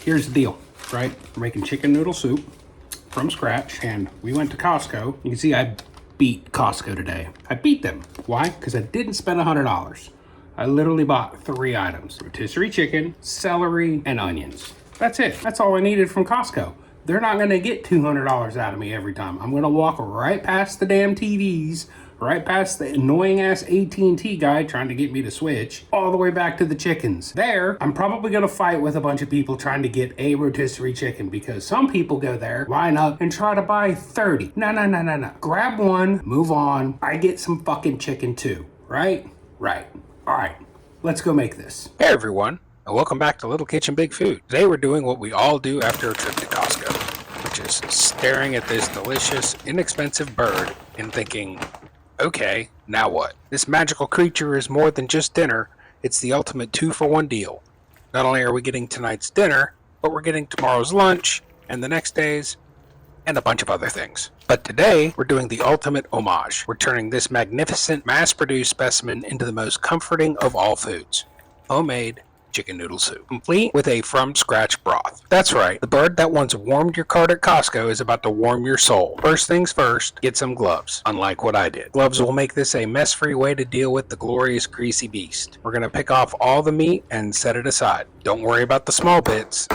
here's the deal, right? We're making chicken noodle soup from scratch, and we went to Costco. You can see I beat Costco today. I beat them. Why? Because I didn't spend $100. I literally bought 3 items: rotisserie chicken, celery, and onions. That's it. That's all I needed from Costco. They're not gonna get $200 out of me every time. I'm gonna walk right past the damn TVs, right past the annoying ass AT&T guy trying to get me to switch, all the way back to the chickens. There, I'm probably gonna fight with a bunch of people trying to get a rotisserie chicken, because some people go there, line up, and try to buy 30. No. Grab one, move on. I get some fucking chicken too, right? Right. All right, let's go make this. Hey everyone, and welcome back to Little Kitchen Big Food. Today we're doing what we all do after a trip to Costco, which is staring at this delicious, inexpensive bird and thinking, okay, now what? This magical creature is more than just dinner, it's the ultimate 2-for-1 deal. Not only are we getting tonight's dinner, but we're getting tomorrow's lunch, and the next day's, and a bunch of other things. But today, we're doing the ultimate homage. We're turning this magnificent, mass-produced specimen into the most comforting of all foods: homemade chicken noodle soup, complete with a from-scratch broth. That's right, the bird that once warmed your cart at Costco is about to warm your soul. First things first, get some gloves, unlike what I did. Gloves will make this a mess-free way to deal with the glorious greasy beast. We're gonna pick off all the meat and set it aside. Don't worry about the small bits.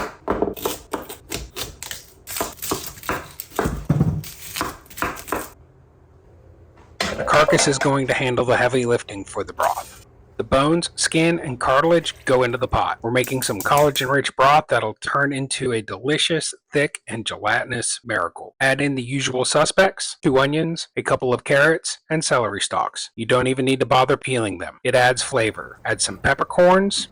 The carcass is going to handle the heavy lifting for the broth. The bones, skin, and cartilage go into the pot. We're making some collagen-rich broth that'll turn into a delicious, thick, and gelatinous miracle. Add in the usual suspects: 2 onions, a couple of carrots, and celery stalks. You don't even need to bother peeling them. It adds flavor. Add some peppercorns.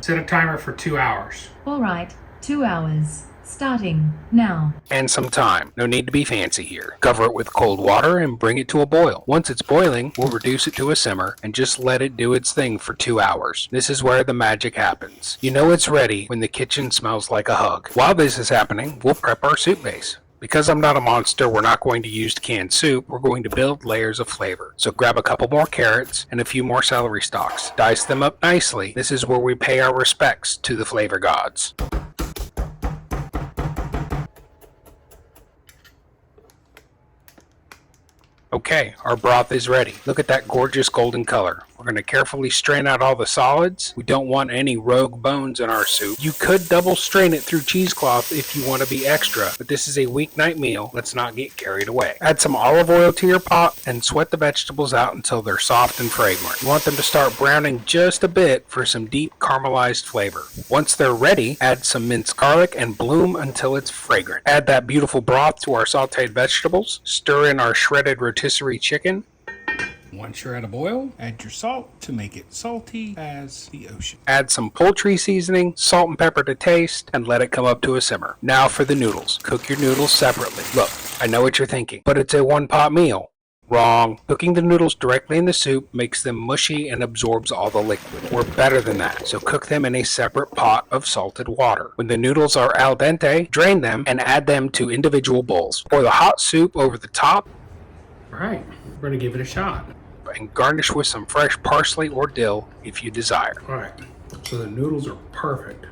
Set a timer for 2 hours. All right, 2 hours. Starting now. And some thyme. No need to be fancy here. Cover it with cold water and bring it to a boil. Once it's boiling, we'll reduce it to a simmer and just let it do its thing for 2 hours. This is where the magic happens. You know it's ready when the kitchen smells like a hug. While this is happening, we'll prep our soup base. Because I'm not a monster, we're not going to use canned soup. We're going to build layers of flavor. So grab a couple more carrots and a few more celery stalks. Dice them up nicely. This is where we pay our respects to the flavor gods. Okay, our broth is ready. Look at that gorgeous golden color. We're going to carefully strain out all the solids. We don't want any rogue bones in our soup. You could double strain it through cheesecloth if you want to be extra, but this is a weeknight meal. Let's not get carried away. Add some olive oil to your pot and sweat the vegetables out until they're soft and fragrant. You want them to start browning just a bit for some deep caramelized flavor. Once they're ready, add some minced garlic and bloom until it's fragrant. Add that beautiful broth to our sauteed vegetables. Stir in our shredded rotisserie chicken. Once you're at a boil, add your salt to make it salty as the ocean. Add some poultry seasoning, salt and pepper to taste, and let it come up to a simmer. Now for the noodles. Cook your noodles separately. Look, I know what you're thinking, but it's a one-pot meal. Wrong. Cooking the noodles directly in the soup makes them mushy and absorbs all the liquid. We're better than that, so cook them in a separate pot of salted water. When the noodles are al dente, drain them and add them to individual bowls. Pour the hot soup over the top. All right, we're gonna give it a shot. And garnish with some fresh parsley or dill if you desire. All right, so the noodles are perfect.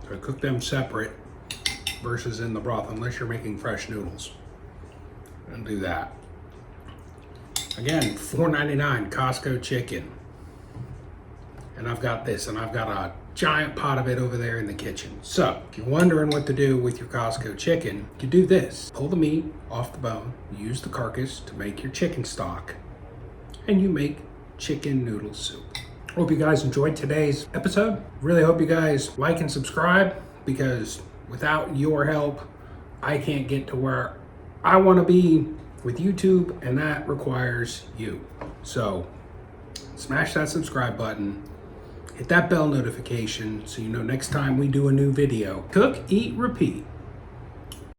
So I cook them separate versus in the broth, unless you're making fresh noodles. And do that. Again, $4.99 Costco chicken. And I've got this, and I've got a giant pot of it over there in the kitchen. So if you're wondering what to do with your Costco chicken, you do this. Pull the meat off the bone, use the carcass to make your chicken stock, and you make chicken noodle soup. Hope you guys enjoyed today's episode. Really hope you guys like and subscribe, because without your help, I can't get to where I want to be with YouTube, and that requires you. So smash that subscribe button, hit that bell notification so you know next time we do a new video. Cook, eat, repeat.